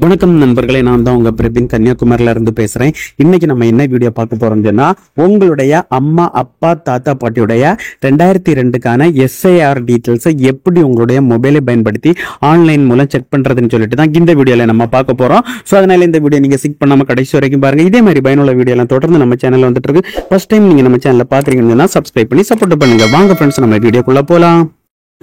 வணக்கம் நண்பர்களே, நான் தான் உங்க பிரபின் கன்னியாகுமரியில இருந்து பேசுறேன். இன்னைக்கு நம்ம என்ன வீடியோ பார்க்க போறோம்னா, உங்களுடைய அம்மா அப்பா தாத்தா பாட்டியுடைய 2002க்கான SIR டீடைல்ஸை எப்படி உங்களுடைய மொபைலை பயன்படுத்தி ஆன்லைன் மூலம் செக் பண்றதுன்னு சொல்லிட்டு தான் இந்த வீடியோல நம்ம பார்க்க போறோம். ஸோ அதனால இந்த வீடியோ நீங்க ஸ்கிப் பண்ணாம கடைசி வரைக்கும் பாருங்க. இதே மாதிரி பயனுள்ள வீடியோ எல்லாம் தொடர்ந்து நம்ம சேனல்ல வந்துட்டு இருக்கு. ஃபர்ஸ்ட் டைம் நீங்க நம்ம சேனல்ல பாக்குறீங்கன்னா சப்ஸ்கிரைப் பண்ணி சப்போர்ட் பண்ணுங்க. வாங்க ஃப்ரெண்ட்ஸ், நம்ம வீடியோக்குள்ள போலாம்.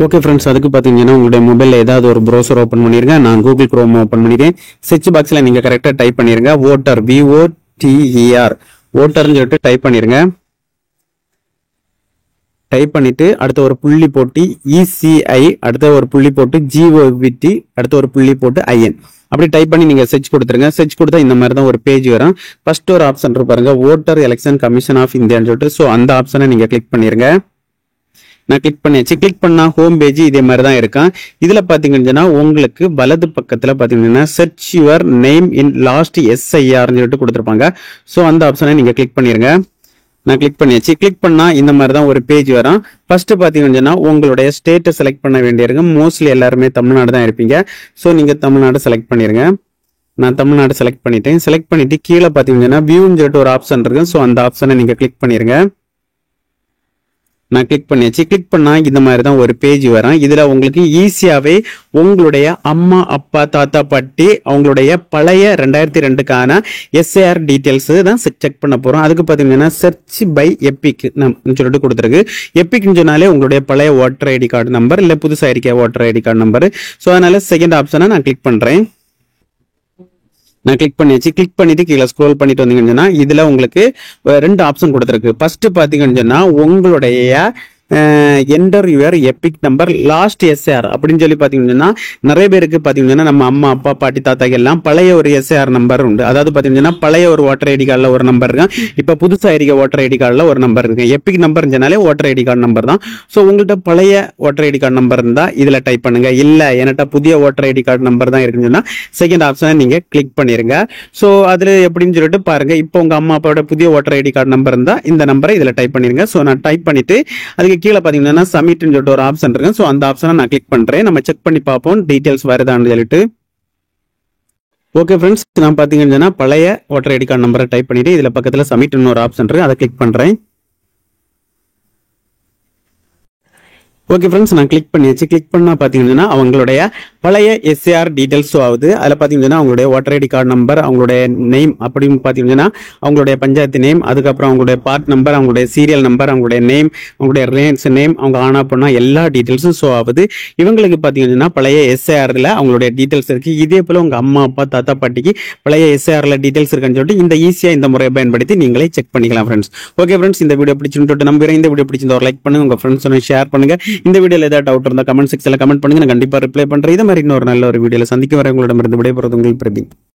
ஓகே ஃப்ரெண்ட்ஸ், அதுக்கு பார்த்தீங்கன்னா உங்களுடைய மொபைலில் ஏதாவது ஒரு ப்ரௌசர் ஓப்பன் பண்ணிருங்க. நான் கூகுள் குரோம் ஓப்பன் பண்ணிருக்கேன். சர்ச் பாக்ஸில் நீங்கள் கரெக்டாக டைப் பண்ணிருங்க வோட்டர், VOTER, வோட்டர்னு சொல்லிட்டு டைப் பண்ணிருங்க. டைப் பண்ணிட்டு அடுத்த ஒரு புள்ளி போட்டு ECI, அடுத்த ஒரு புள்ளி போட்டு GOVT, அடுத்த ஒரு புள்ளி போட்டு IN அப்படி டைப் பண்ணி நீங்க சர்ச் கொடுத்துருங்க. சர்ச் கொடுத்தா இந்த மாதிரி தான் ஒரு பேஜ் வரும். ஃபர்ஸ்ட் ஒரு ஆப்ஷன் இருக்கு பாருங்க, வோட்டர் எலெக்ஷன் கமிஷன் ஆஃப் இந்தியான்னு சொல்லிட்டு. ஸோ அந்த ஆப்ஷனை நீங்க கிளிக் பண்ணிருங்க. நான் கிளிக் பண்ணியாச்சு. கிளிக் பண்ணா ஹோம் பேஜ் இதே மாதிரி தான் இருக்கும். இதுல பாத்தீங்கன்னா உங்களுக்கு வலது பக்கத்துல பாத்தீங்கன்னா search your name in last SIR சொல்லிட்டு கொடுத்துருப்பாங்க. ஸோ அந்த ஆப்ஷனை நீங்க கிளிக் பண்ணிருங்க. நான் கிளிக் பண்ணியாச்சு. கிளிக் பண்ணா இந்த மாதிரி தான் ஒரு பேஜ் வரும். ஃபர்ஸ்ட் பாத்தீங்கன்னா உங்களுடைய ஸ்டேட்டை செலக்ட் பண்ண வேண்டியிருக்கு. மோஸ்ட்லி எல்லாருமே தமிழ்நாடு தான் இருப்பீங்க. ஸோ நீங்க தமிழ்நாடு செலக்ட் பண்ணிருங்க. நான் தமிழ்நாடு செலக்ட் பண்ணிட்டேன். செலக்ட் பண்ணிட்டு கீழே பாத்தீங்கன்னா வியூன்னு சொல்லிட்டு ஒரு ஆப்ஷன் இருக்கு. ஸோ அந்த ஆப்ஷனை நீங்க கிளிக் பண்ணிருங்க. நான் கிளிக் பண்ணியாச்சு. கிளிக் பண்ணா இந்த மாதிரி தான் ஒரு பேஜ் வரும். இதுல உங்களுக்கு ஈஸியாவே உங்களுடைய அம்மா அப்பா தாத்தா பாட்டி அவங்களுடைய பழைய 2002க்கான SIR டீடைல்ஸ் தான் செக் பண்ண போறோம். அதுக்கு பாத்தீங்கன்னா சர்ச் பை எபிக் சொல்லிட்டு கொடுத்துருக்கு. எபிக்னு சொன்னாலே உங்களுடைய பழைய ஓட்டர் ஐடி கார்டு நம்பர் இல்ல புதுசா இருக்க voter ID card number. So அதனால செகண்ட் ஆப்ஷனை நான் கிளிக் பண்றேன். நான் கிளிக் பண்ணியாச்சு. கிளிக் பண்ணிட்டு கீழே ஸ்க்ரோல் பண்ணிட்டு வந்தீங்கன்னா இதுல உங்களுக்கு ரெண்டு ஆப்ஷன் கொடுத்துருக்கு. ஃபர்ஸ்ட் பாத்தீங்கன்னா உங்களுடைய enter your Epic number last SIR அப்படின்னு சொல்லி பாத்தீங்கன்னா நிறைய பேருக்கு பாத்தீங்கன்னா நம்ம அம்மா அப்பா பாட்டி தாத்தாக்கு எல்லாம் பழைய ஒரு SIR நம்பர் உண்டு. அதாவது பாத்தீங்கன்னா பழைய ஒரு ஓட்டர் ஐடி கார்டுல ஒரு நம்பர் இருக்கு. இப்ப புதுசா இருக்க ஓட்டர் ஐடி கார்டுல ஒரு நம்பர் இருக்கு. எபிக் நம்பர் சொன்னாலே ஓட்டர் ஐடி கார்டு நம்பர் தான். ஸோ உங்கள்கிட்ட பழைய ஓட்டர் ஐடி கார்டு நம்பர் இருந்தா இதுல டைப் பண்ணுங்க. இல்ல என்கிட்ட புதிய ஓட்டர் ஐடி கார்டு நம்பர் தான் இருக்குன்னு சொன்னா செகண்ட் ஆப்ஷனை நீங்க கிளிக் பண்ணிருங்க. ஸோ அதுல எப்படின்னு சொல்லிட்டு பாருங்க. இப்போ உங்க அம்மா அப்பாவோட புதிய ஓட்டர் ஐடி கார்டு நம்பர் இருந்தா இந்த நம்பரை இதுல டைப் பண்ணிருங்க. ஸோ நான் டைப் பண்ணிட்டு அதுக்கு கீழே பாத்தீங்கன்னா சப்மிட்னு சொல்லிட்டு ஒரு ஆப்ஷன் இருக்கு. ஸோ அந்த ஆப்ஷனை நான் கிளிக் பண்றேன். நம்ம செக் பண்ணி பார்ப்போம் டீடைல்ஸ் வருதான்னு சொல்லிட்டு. ஓகே ஃப்ரெண்ட்ஸ், நான் பாத்தீங்கன்னா பழைய ஓட்டர் ஐடி கார்டு நம்பரை டைப் பண்ணிட்டு இதுல பக்கத்துல சப்மிட்னு ஒரு ஆப்ஷன் இருக்கு. அதை கிளிக் பண்றேன். ஓகே ஃப்ரெண்ட்ஸ், நான் கிளிக் பண்ணியாச்சு. கிளிக் பண்ணா பாத்தீங்கன்னா அவங்களுடைய பழைய SIR டீடைல்ஸ் ஆகுது. அதில் பார்த்தீங்கன்னா அவங்களுடைய ஓட்டர் ஐடி கார்டு நம்பர், அவங்களுடைய நேம் அப்படின்னு பார்த்தீங்கன்னா அவங்களுடைய பஞ்சாயத்து நேம், அதுக்கப்புறம் அவங்களுடைய பார்ட் நம்பர், அவங்களுடைய சீரியல் நம்பர், அவங்களுடைய நேம், அவங்களுடைய ரிலையன்ஸ் நேம், அவங்க ஆனா பண்ணா எல்லா டீடைல்ஸும் ஷோ ஆகுது. இவங்களுக்கு பார்த்தீங்கன்னா பழைய SIRல அவங்களுடைய டீடைல்ஸ் இருக்கு. இதே போல உங்க அம்மா அப்பா தாத்தா பாட்டிக்கு பழைய SIRல டீடைல்ஸ் இருக்குன்னு சொல்லிட்டு இந்த ஈஸியா இந்த முறையை பயன்படுத்தி நீங்களே செக் பண்ணிக்கலாம் ஃப்ரெண்ட்ஸ். ஓகே ஃப்ரெண்ட்ஸ், இந்த வீடியோ பிடிச்சிட்டு நம்புறேன். இந்த வீடியோ பிடிச்சிருந்தா ஒரு லைக் பண்ணுங்க, உங்க ஃப்ரெண்ட்ஸ் ஷேர் பண்ணுங்க. இந்த வீடியோல ஏதாவது டவுட் இருந்தால் கமெண்ட் செக்ஷன்ல கமெண்ட் பண்ணுங்க. நான் கண்டிப்பா ரிப்ளை பண்றேன். இதே மாதிரி இன்னொரு நல்ல ஒரு வீடியோல சந்திக்க வர உங்களிடமிருந்து விடைபெறுவது உங்கள் பிரதீப்.